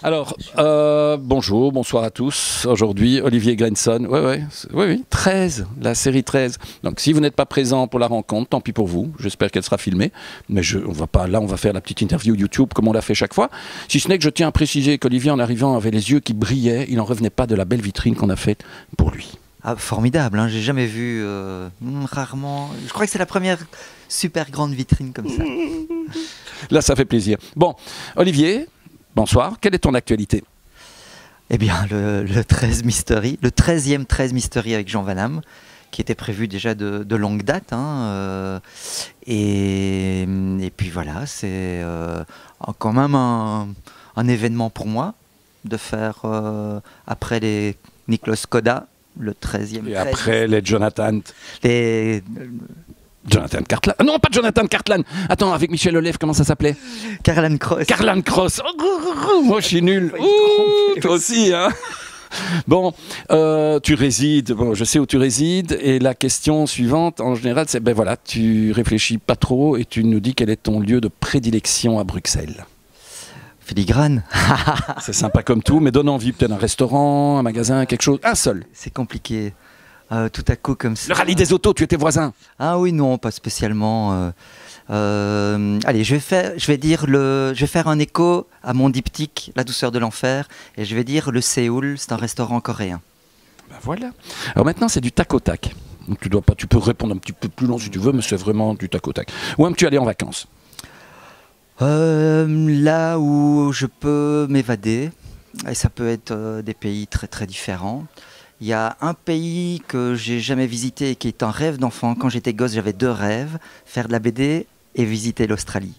Alors, bonjour, bonsoir à tous. Aujourd'hui, Olivier Grenson. Oui, 13, la série 13. Donc, si vous n'êtes pas présent pour la rencontre, tant pis pour vous. J'espère qu'elle sera filmée. Mais on va pas, là, on va faire la petite interview YouTube comme on l'a fait chaque fois. Si ce n'est que je tiens à préciser qu'Olivier, en arrivant, avait les yeux qui brillaient. Il n'en revenait pas de la belle vitrine qu'on a faite pour lui. Ah, formidable, hein, j'ai jamais vu, rarement. Je crois que c'est la première super grande vitrine comme ça. Là, ça fait plaisir. Bon, Olivier, bonsoir. Quelle est ton actualité? Eh bien, le 13 Mystery, le 13e 13 Mystery avec Jean Van Hamme, qui était prévu déjà de longue date. Et puis voilà, c'est quand même un événement pour moi de faire, après les Niklos Koda, le 13e. Et après les Jonathan. Jonathan Cartlan. Non, pas Jonathan Cartlan. Attends, avec Michel Olève, comment ça s'appelait? Karlan Cross. Karlan Cross. Oh, moi, je suis nul. Toi aussi, hein. Bon, tu résides, bon, je sais où tu résides, et la question suivante, en général, c'est, ben voilà, tu réfléchis pas trop et tu nous dis quel est ton lieu de prédilection à Bruxelles. Filigrane. C'est sympa comme tout, mais donne envie, peut-être un restaurant, un magasin, quelque chose, un seul. C'est compliqué. Tout à coup comme ça. Le rallye des autos, tu étais voisin. Ah oui, non, pas spécialement. Allez, je vais faire un écho à mon diptyque, La douceur de l'enfer, et je vais dire le Séoul, c'est un restaurant coréen. Ben voilà. Alors maintenant, c'est du tac au tac. Donc tu peux répondre un petit peu plus long si tu veux, mais c'est vraiment du tac au tac. Où aimes-tu aller en vacances? Là où je peux m'évader, et ça peut être des pays très très différents. Il y a un pays que j'ai jamais visité et qui est un rêve d'enfant. Quand j'étais gosse, j'avais deux rêves, faire de la BD et visiter l'Australie.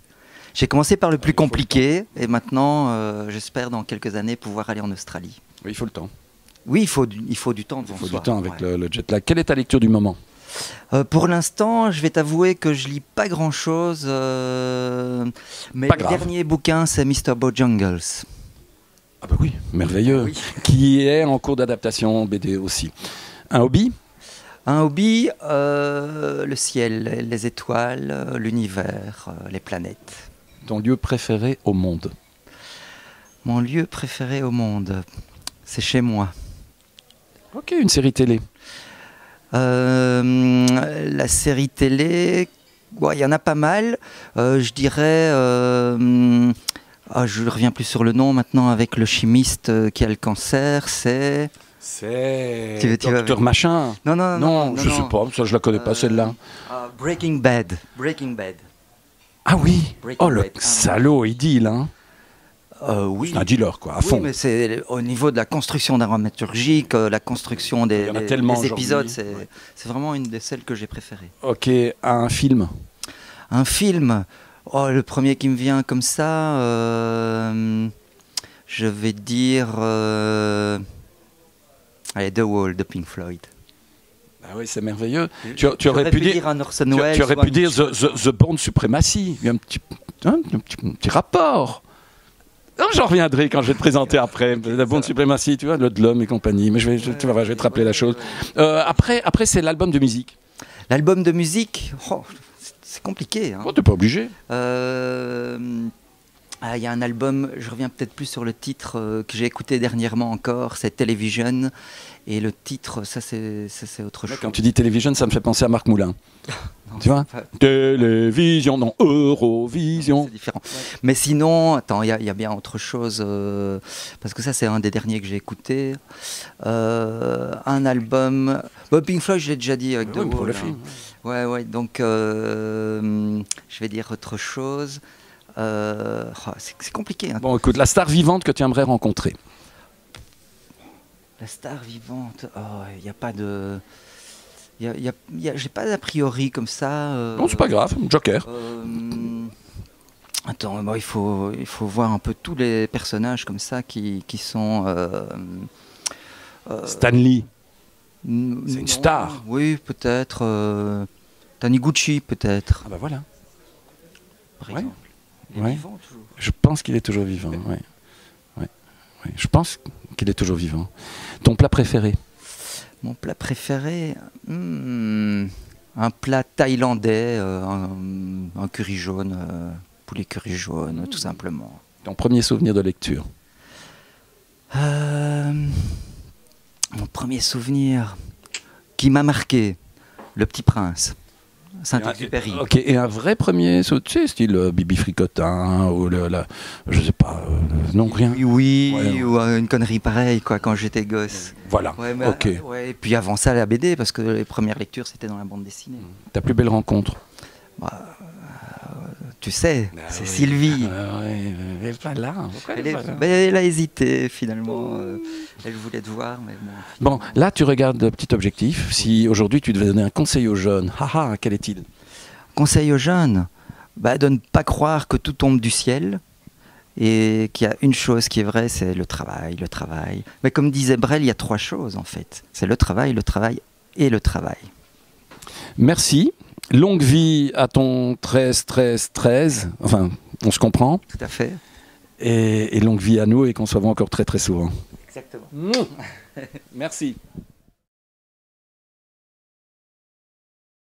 J'ai commencé par le plus compliqué et maintenant, j'espère dans quelques années pouvoir aller en Australie. Oui, il faut le temps. Oui, il faut du temps devant Il faut soi. du temps avec le jet lag. Quelle est ta lecture du moment? Pour l'instant, je vais t'avouer que je lis pas grand-chose, mais le dernier bouquin, c'est Mr. Bojangles. Ah bah oui, merveilleux. Oui. Qui est en cours d'adaptation BD aussi. Un hobby? Un hobby, le ciel, les étoiles, l'univers, les planètes. Ton lieu préféré au monde? Mon lieu préféré au monde, c'est chez moi. Ok, une série télé. La série télé, il y en a pas mal. Je dirais... je ne reviens plus sur le nom maintenant, avec le chimiste qui a le cancer, c'est... C'est Docteur Machin. Non, je ne sais pas, ça je la connais pas celle-là. Breaking Bad. Ah oui. Le salaud, il deal, hein. Oui. C'est un dealer, quoi, à fond. Oui, mais c'est au niveau de la construction dramaturgique, la construction des épisodes, c'est vraiment une de celles que j'ai préférées. Ok, un film. Un film. Le premier qui me vient comme ça, je vais dire The Wall de Pink Floyd. Ah oui, c'est merveilleux. Tu aurais pu dire un Orson Welles. Tu aurais pu dire The Bourne Supremacy. Il y a un petit rapport. J'en reviendrai quand je vais te présenter après. La Bourne Supremacy, tu vois, le de l'homme et compagnie. Mais je vais te rappeler la chose. Après c'est l'album de musique. L'album de musique, c'est compliqué. Hein. Oh, t'es pas obligé. Il y a un album, je reviens peut-être plus sur le titre que j'ai écouté dernièrement encore, c'est Television. Et le titre, ça c'est autre chose. Quand tu dis Television, ça me fait penser à Marc Moulin. Non, tu vois Télévision, non, Eurovision. C'est différent. Ouais. Mais sinon, attends, il y a bien autre chose, parce que ça c'est un des derniers que j'ai écouté. Un album... Pink Floyd, je l'ai déjà dit avec The Wall. Pour le film. Ouais, donc je vais dire autre chose. C'est compliqué. Hein. Bon, écoute, la star vivante que tu aimerais rencontrer. La star vivante, il n'y a pas de... j'ai pas d'a priori comme ça. Non, c'est pas grave, Joker. Attends, il faut voir un peu tous les personnages comme ça qui sont... Stanley, c'est une star. Oui, peut-être. Taniguchi, peut-être. Ah bah voilà. Par exemple. Il est vivant toujours. Je pense qu'il est toujours vivant, oui. Je pense qu'il est toujours vivant. Ton plat préféré? Mon plat préféré, un plat thaïlandais, un curry jaune, poulet curry jaune, tout simplement. Ton premier souvenir de lecture? Mon premier souvenir qui m'a marqué, Le Petit Prince, Saint-Exupéry. Ok, et un vrai premier, tu sais, style Bibi Fricotin, ou je sais pas, non, rien. Oui, Ouais. ou une connerie pareille, quoi, quand j'étais gosse. Voilà, Ouais, mais, ok. ouais, et puis avant ça, la BD, parce que les premières lectures, c'était dans la bande dessinée. Ta plus belle rencontre? Tu sais, Ah c'est oui. Sylvie. Ouais, elle est pas là. Pourquoi elle est pas là Elle a hésité, finalement. Elle voulait te voir, mais bon. Bon, là, tu regardes Petit Objectif. Si aujourd'hui, tu devais donner un conseil aux jeunes, haha, quel est-il? Conseil aux jeunes, de ne pas croire que tout tombe du ciel et qu'il y a une chose qui est vraie, c'est le travail, le travail. Mais comme disait Brel, il y a 3 choses en fait. C'est le travail et le travail. Merci. Longue vie à ton 13-13-13. Enfin, on se comprend. Tout à fait. Et longue vie à nous et qu'on se revoit encore très très souvent. Exactement. Merci.